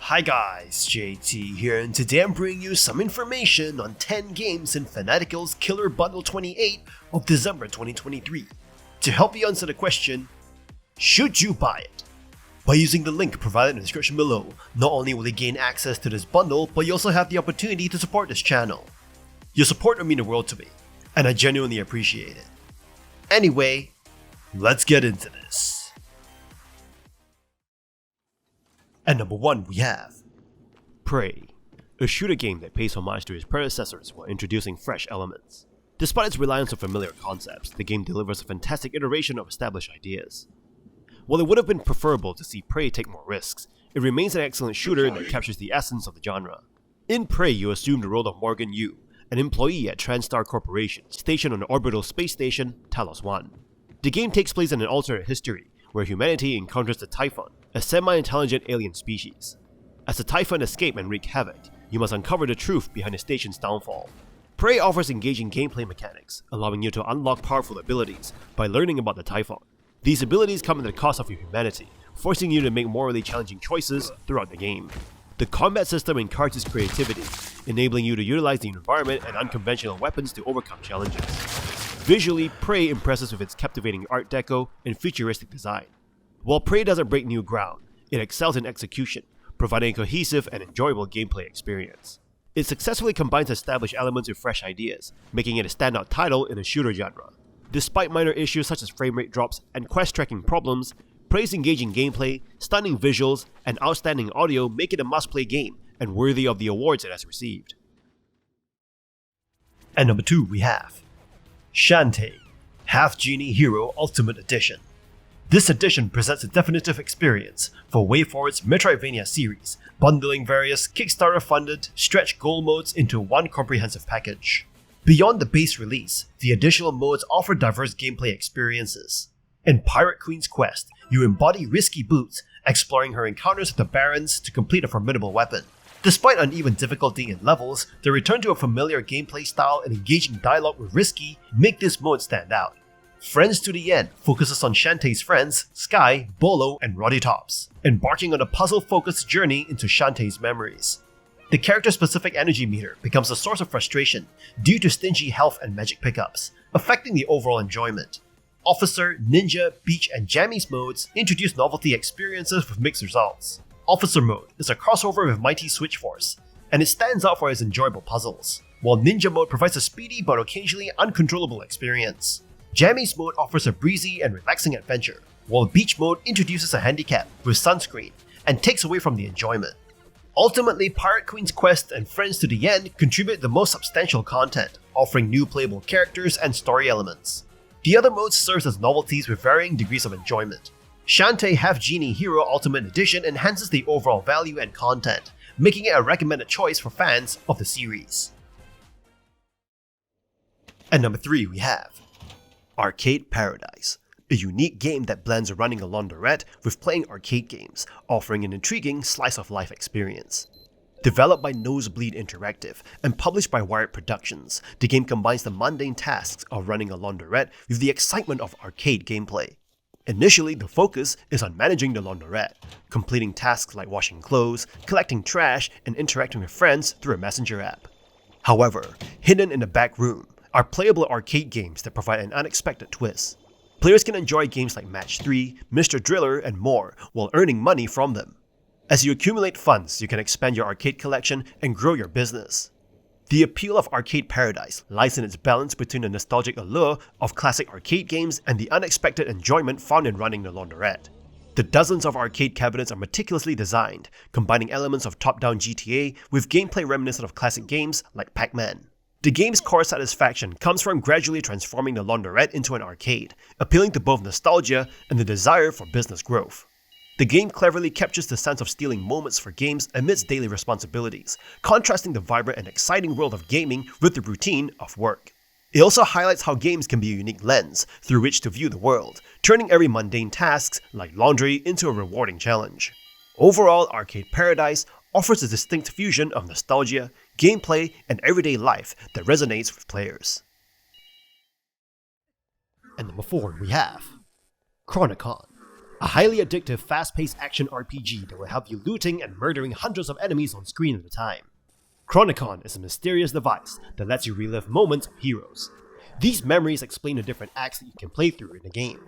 Hi guys, JT here, and today I'm bringing you some information on 10 games in Fanatical's Killer Bundle 28 of December 2023. To help you answer the question, should you buy it? By using the link provided in the description below, not only will you gain access to this bundle, but you also have the opportunity to support this channel. Your support would mean the world to me, and I genuinely appreciate it. Anyway, let's get into this. At number 1 we have Prey, a shooter game that pays homage to its predecessors while introducing fresh elements. Despite its reliance on familiar concepts, the game delivers a fantastic iteration of established ideas. While it would have been preferable to see Prey take more risks, it remains an excellent shooter that captures the essence of the genre. In Prey, you assume the role of Morgan Yu, an employee at TranStar Corporation, stationed on the orbital space station Talos 1. The game takes place in an alternate history, where humanity encounters the Typhon, a semi-intelligent alien species. As the Typhon escape and wreak havoc, you must uncover the truth behind the station's downfall. Prey offers engaging gameplay mechanics, allowing you to unlock powerful abilities by learning about the Typhon. These abilities come at the cost of your humanity, forcing you to make morally challenging choices throughout the game. The combat system encourages creativity, enabling you to utilize the environment and unconventional weapons to overcome challenges. Visually, Prey impresses with its captivating art deco and futuristic design. While Prey doesn't break new ground, it excels in execution, providing a cohesive and enjoyable gameplay experience. It successfully combines established elements with fresh ideas, making it a standout title in the shooter genre. Despite minor issues such as frame rate drops and quest tracking problems, Prey's engaging gameplay, stunning visuals, and outstanding audio make it a must-play game and worthy of the awards it has received. At number 2 we have Shantae, Half-Genie Hero Ultimate Edition. This edition presents a definitive experience for WayForward's Metroidvania series, bundling various Kickstarter-funded stretch goal modes into one comprehensive package. Beyond the base release, the additional modes offer diverse gameplay experiences. In Pirate Queen's Quest, you embody Risky Boots, exploring her encounters with the Barons to complete a formidable weapon. Despite uneven difficulty in levels, the return to a familiar gameplay style and engaging dialogue with Risky make this mode stand out. Friends to the End focuses on Shantae's friends, Sky, Bolo, and Roddy Tops, embarking on a puzzle-focused journey into Shantae's memories. The character-specific energy meter becomes a source of frustration due to stingy health and magic pickups, affecting the overall enjoyment. Officer, Ninja, Beach, and Jammies modes introduce novelty experiences with mixed results. Officer mode is a crossover with Mighty Switch Force, and it stands out for its enjoyable puzzles, while Ninja mode provides a speedy but occasionally uncontrollable experience. Jammies mode offers a breezy and relaxing adventure, while Beach mode introduces a handicap with sunscreen and takes away from the enjoyment. Ultimately, Pirate Queen's Quest and Friends to the End contribute the most substantial content, offering new playable characters and story elements. The other modes serve as novelties with varying degrees of enjoyment. Shantae Half-Genie Hero Ultimate Edition enhances the overall value and content, making it a recommended choice for fans of the series. At number 3 we have Arcade Paradise, a unique game that blends running a laundrette with playing arcade games, offering an intriguing slice-of-life experience. Developed by Nosebleed Interactive and published by Wired Productions, the game combines the mundane tasks of running a laundrette with the excitement of arcade gameplay. Initially, the focus is on managing the laundrette, completing tasks like washing clothes, collecting trash, and interacting with friends through a messenger app. However, hidden in the back room are playable arcade games that provide an unexpected twist. Players can enjoy games like Match 3, Mr. Driller, and more while earning money from them. As you accumulate funds, you can expand your arcade collection and grow your business. The appeal of Arcade Paradise lies in its balance between the nostalgic allure of classic arcade games and the unexpected enjoyment found in running the laundrette. The dozens of arcade cabinets are meticulously designed, combining elements of top-down GTA with gameplay reminiscent of classic games like Pac-Man. The game's core satisfaction comes from gradually transforming the laundrette into an arcade, appealing to both nostalgia and the desire for business growth. The game cleverly captures the sense of stealing moments for games amidst daily responsibilities, contrasting the vibrant and exciting world of gaming with the routine of work. It also highlights how games can be a unique lens through which to view the world, turning every mundane task, like laundry, into a rewarding challenge. Overall, Arcade Paradise offers a distinct fusion of nostalgia, gameplay, and everyday life that resonates with players. And number 4 we have Chronicon, a highly addictive, fast-paced action RPG that will have you looting and murdering hundreds of enemies on screen at a time. Chronicon is a mysterious device that lets you relive moments of heroes. These memories explain the different acts that you can play through in the game.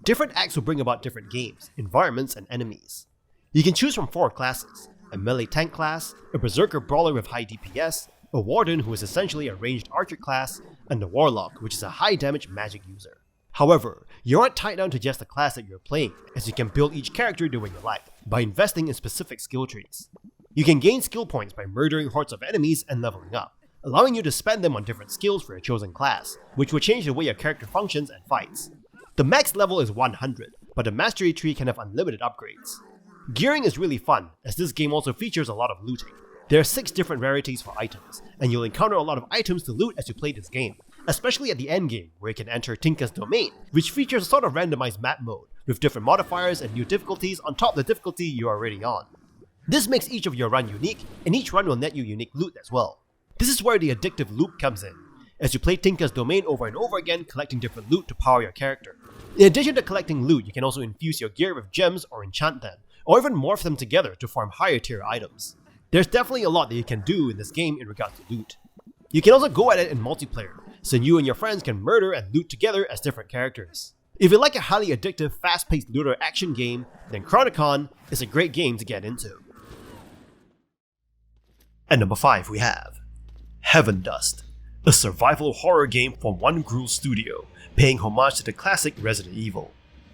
Different acts will bring about different games, environments, and enemies. You can choose from 4 classes: a melee tank class, a berserker brawler with high DPS, a warden who is essentially a ranged archer class, and a warlock, which is a high damage magic user. However, you aren't tied down to just the class that you're playing, as you can build each character the way you like, by investing in specific skill trees. You can gain skill points by murdering hordes of enemies and leveling up, allowing you to spend them on different skills for your chosen class, which will change the way your character functions and fights. The max level is 100, but the mastery tree can have unlimited upgrades. Gearing is really fun, as this game also features a lot of looting. There are 6 different rarities for items, and you'll encounter a lot of items to loot as you play this game, especially at the endgame, where you can enter Tinker's Domain, which features a sort of randomized map mode, with different modifiers and new difficulties on top of the difficulty you're already on. This makes each of your run unique, and each run will net you unique loot as well. This is where the addictive loop comes in, as you play Tinker's Domain over and over again, collecting different loot to power your character. In addition to collecting loot, you can also infuse your gear with gems or enchant them, or even morph them together to form higher tier items. There's definitely a lot that you can do in this game in regards to loot. You can also go at it in multiplayer, so you and your friends can murder and loot together as different characters. If you like a highly addictive, fast-paced looter action game, then Chronicon is a great game to get into. At number 5 we have Heaven Dust, a survival horror game from One Gruel Studio, paying homage to the classic Resident Evil.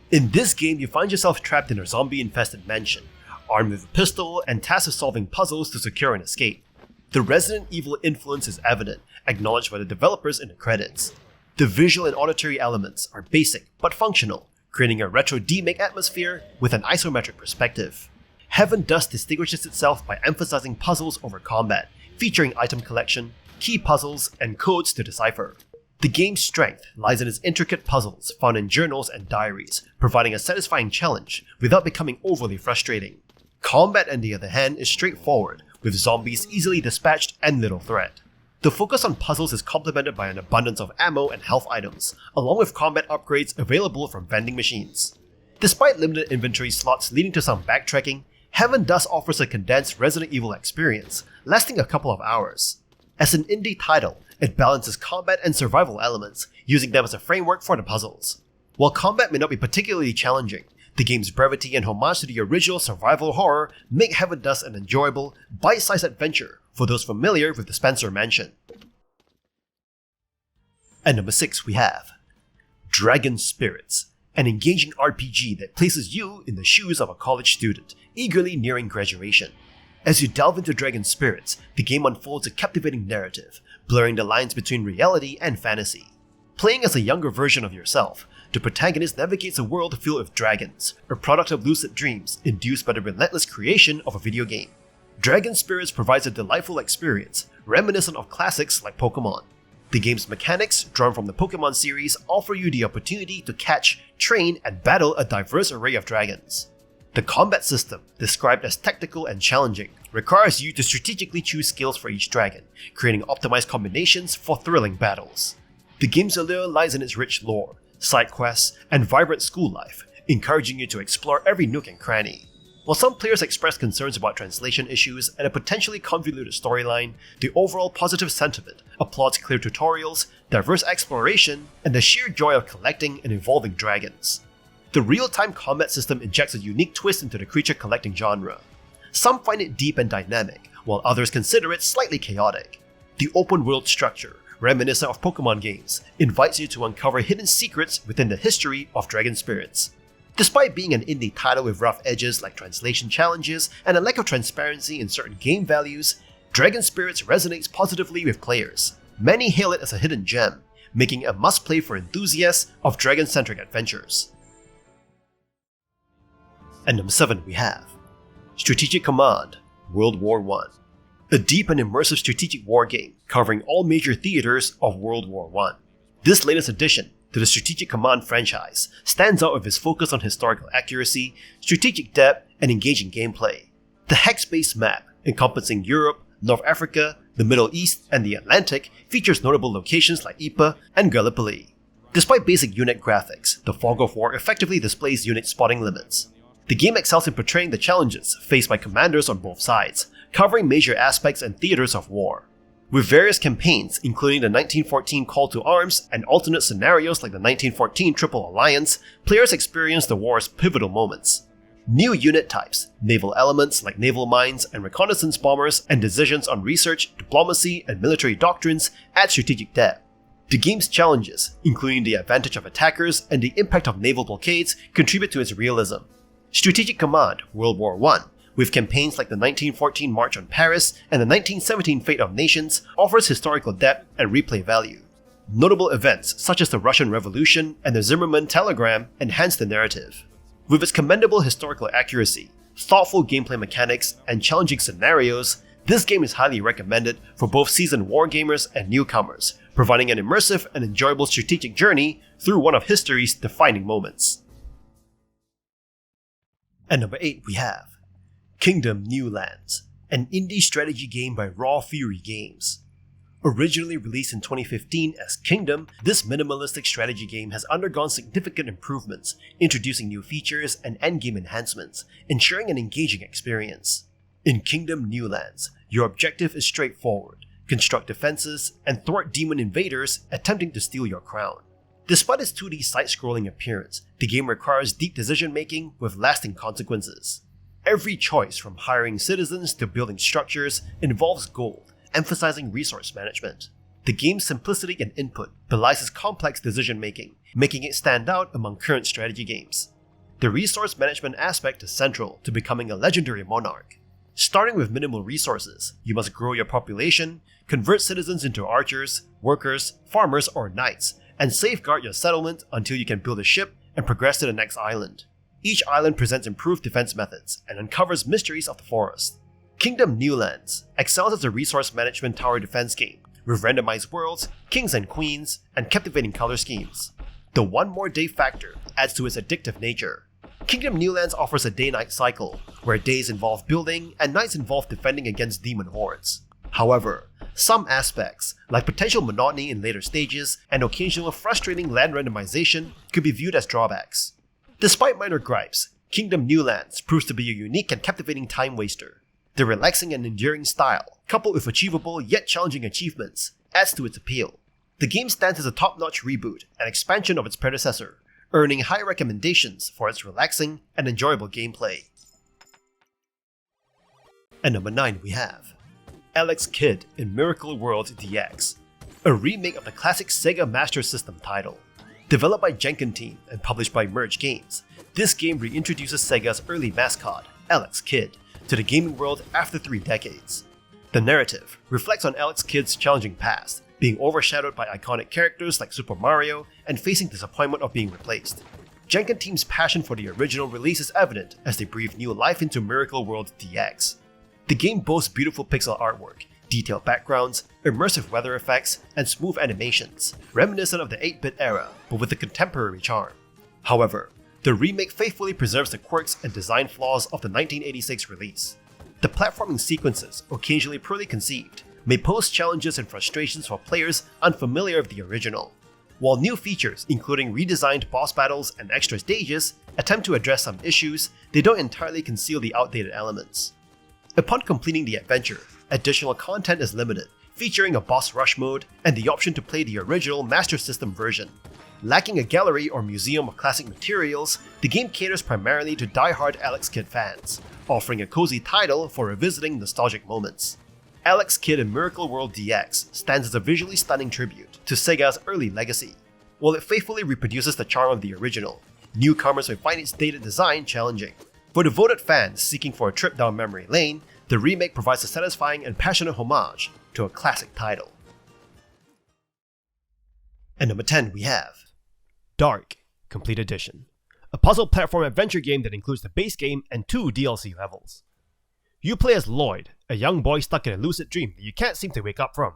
In this game, you find yourself trapped in a zombie-infested mansion, armed with a pistol and tasked with solving puzzles to secure an escape. The Resident Evil influence is evident, acknowledged by the developers in the credits. The visual and auditory elements are basic but functional, creating a retro demake atmosphere with an isometric perspective. Heaven Dust distinguishes itself by emphasizing puzzles over combat, featuring item collection, key puzzles, and codes to decipher. The game's strength lies in its intricate puzzles found in journals and diaries, providing a satisfying challenge without becoming overly frustrating. Combat, on the other hand, is straightforward, with zombies easily dispatched and little threat. The focus on puzzles is complemented by an abundance of ammo and health items, along with combat upgrades available from vending machines. Despite limited inventory slots leading to some backtracking, Heaven Dust offers a condensed Resident Evil experience, lasting a couple of hours. As an indie title, it balances combat and survival elements, using them as a framework for the puzzles. While combat may not be particularly challenging, the game's brevity and homage to the original survival horror make Heaven Dust an enjoyable, bite-sized adventure for those familiar with the Spencer Mansion. At number 6 we have Dragon Spirits, an engaging RPG that places you in the shoes of a college student, eagerly nearing graduation. As you delve into Dragon Spirits, the game unfolds a captivating narrative, blurring the lines between reality and fantasy. Playing as a younger version of yourself, the protagonist navigates a world filled with dragons, a product of lucid dreams induced by the relentless creation of a video game. Dragon Spirits provides a delightful experience, reminiscent of classics like Pokemon. The game's mechanics, drawn from the Pokemon series, offer you the opportunity to catch, train, and battle a diverse array of dragons. The combat system, described as tactical and challenging, requires you to strategically choose skills for each dragon, creating optimized combinations for thrilling battles. The game's allure lies in its rich lore, side quests, and vibrant school life, encouraging you to explore every nook and cranny. While some players express concerns about translation issues and a potentially convoluted storyline, the overall positive sentiment applauds clear tutorials, diverse exploration, and the sheer joy of collecting and evolving dragons. The real-time combat system injects a unique twist into the creature collecting genre. Some find it deep and dynamic, while others consider it slightly chaotic. The open-world structure, reminiscent of Pokemon games, invites you to uncover hidden secrets within the history of Dragon Spirits. Despite being an indie title with rough edges like translation challenges and a lack of transparency in certain game values, Dragon Spirits resonates positively with players. Many hail it as a hidden gem, making it a must-play for enthusiasts of dragon-centric adventures. At number 7 we have Strategic Command World War I, a deep and immersive strategic war game covering all major theaters of World War I. This latest addition to the Strategic Command franchise stands out with its focus on historical accuracy, strategic depth, and engaging gameplay. The hex-based map, encompassing Europe, North Africa, the Middle East, and the Atlantic, features notable locations like Ypres and Gallipoli. Despite basic unit graphics, the Fog of War effectively displays unit spotting limits. The game excels in portraying the challenges faced by commanders on both sides, covering major aspects and theaters of war. With various campaigns, including the 1914 Call to Arms and alternate scenarios like the 1914 Triple Alliance, players experience the war's pivotal moments. New unit types, naval elements like naval mines and reconnaissance bombers, and decisions on research, diplomacy, and military doctrines add strategic depth. The game's challenges, including the advantage of attackers and the impact of naval blockades, contribute to its realism. Strategic Command, World War I, with campaigns like the 1914 March on Paris and the 1917 Fate of Nations, offers historical depth and replay value. Notable events such as the Russian Revolution and the Zimmermann Telegram enhance the narrative. With its commendable historical accuracy, thoughtful gameplay mechanics, and challenging scenarios, this game is highly recommended for both seasoned wargamers and newcomers, providing an immersive and enjoyable strategic journey through one of history's defining moments. At number 8 we have Kingdom New Lands, an indie strategy game by Raw Fury Games. Originally released in 2015 as Kingdom, this minimalistic strategy game has undergone significant improvements, introducing new features and endgame enhancements, ensuring an engaging experience. In Kingdom New Lands, your objective is straightforward: construct defenses and thwart demon invaders attempting to steal your crown. Despite its 2D side-scrolling appearance, the game requires deep decision-making with lasting consequences. Every choice, from hiring citizens to building structures, involves gold, emphasizing resource management. The game's simplicity and input belies its complex decision-making, making it stand out among current strategy games. The resource management aspect is central to becoming a legendary monarch. Starting with minimal resources, you must grow your population, convert citizens into archers, workers, farmers, or knights, and safeguard your settlement until you can build a ship and progress to the next island. Each island presents improved defense methods and uncovers mysteries of the forest. Kingdom New Lands excels as a resource management tower defense game, with randomized worlds, kings and queens, and captivating color schemes. The one more day factor adds to its addictive nature. Kingdom New Lands offers a day-night cycle, where days involve building and nights involve defending against demon hordes. However, some aspects, like potential monotony in later stages and occasional frustrating land randomization, could be viewed as drawbacks. Despite minor gripes, Kingdom New Lands proves to be a unique and captivating time waster. The relaxing and enduring style, coupled with achievable yet challenging achievements, adds to its appeal. The game stands as a top-notch reboot and expansion of its predecessor, earning high recommendations for its relaxing and enjoyable gameplay. At number 9 we have Alex Kidd in Miracle World DX, a remake of the classic Sega Master System title. Developed by Jenkin Team and published by Merge Games, this game reintroduces Sega's early mascot, Alex Kidd, to the gaming world after 3 decades. The narrative reflects on Alex Kidd's challenging past, being overshadowed by iconic characters like Super Mario and facing disappointment of being replaced. Jenkin Team's passion for the original release is evident as they breathe new life into Miracle World DX. The game boasts beautiful pixel artwork, detailed backgrounds, immersive weather effects, and smooth animations, reminiscent of the 8-bit era, but with a contemporary charm. However, the remake faithfully preserves the quirks and design flaws of the 1986 release. The platforming sequences, occasionally poorly conceived, may pose challenges and frustrations for players unfamiliar with the original, while new features, including redesigned boss battles and extra stages, attempt to address some issues, they don't entirely conceal the outdated elements. Upon completing the adventure, additional content is limited, featuring a boss rush mode and the option to play the original Master System version. Lacking a gallery or museum of classic materials, the game caters primarily to die-hard Alex Kidd fans, offering a cozy title for revisiting nostalgic moments. Alex Kidd in Miracle World DX stands as a visually stunning tribute to Sega's early legacy. While it faithfully reproduces the charm of the original, newcomers may find its dated design challenging. For devoted fans seeking for a trip down memory lane, the remake provides a satisfying and passionate homage to a classic title. At number 10 we have DARQ Complete Edition, a puzzle platform adventure game that includes the base game and 2 DLC levels. You play as Lloyd, a young boy stuck in a lucid dream that you can't seem to wake up from.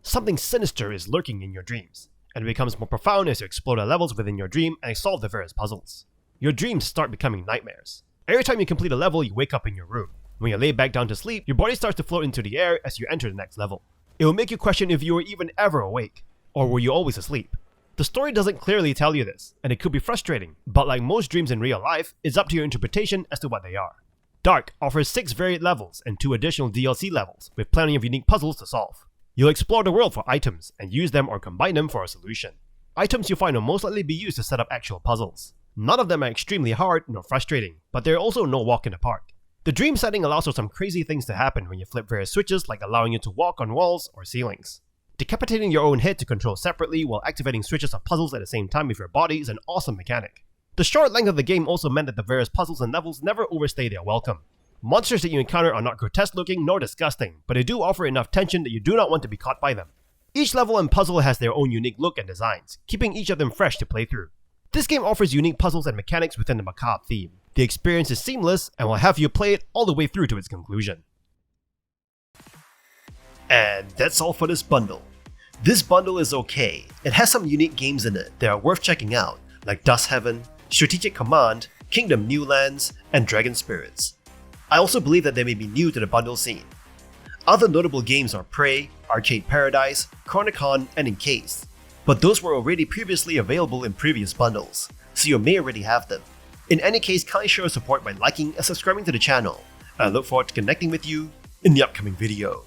Something sinister is lurking in your dreams, and it becomes more profound as you explore the levels within your dream and solve the various puzzles. Your dreams start becoming nightmares. Every time you complete a level, you wake up in your room. When you lay back down to sleep, your body starts to float into the air as you enter the next level. It will make you question if you were even ever awake, or were you always asleep. The story doesn't clearly tell you this, and it could be frustrating, but like most dreams in real life, it's up to your interpretation as to what they are. DARQ offers 6 varied levels and 2 additional DLC levels, with plenty of unique puzzles to solve. You'll explore the world for items, and use them or combine them for a solution. Items you find will most likely be used to set up actual puzzles. None of them are extremely hard nor frustrating, but they're also no walk in the park. The dream setting allows for some crazy things to happen when you flip various switches, like allowing you to walk on walls or ceilings. Decapitating your own head to control separately while activating switches of puzzles at the same time with your body is an awesome mechanic. The short length of the game also meant that the various puzzles and levels never overstay their welcome. Monsters that you encounter are not grotesque looking nor disgusting, but they do offer enough tension that you do not want to be caught by them. Each level and puzzle has their own unique look and designs, keeping each of them fresh to play through. This game offers unique puzzles and mechanics within the macabre theme. The experience is seamless and will have you play it all the way through to its conclusion. And that's all for this bundle. This bundle is okay. It has some unique games in it that are worth checking out, like Dust Heaven, Strategic Command, Kingdom New Lands, and Dragon Spirits. I also believe that they may be new to the bundle scene. Other notable games are Prey, Arcade Paradise, Chronicon, and Encased, but those were already previously available in previous bundles, so you may already have them. In any case, kindly show support by liking and subscribing to the channel, and I look forward to connecting with you in the upcoming video.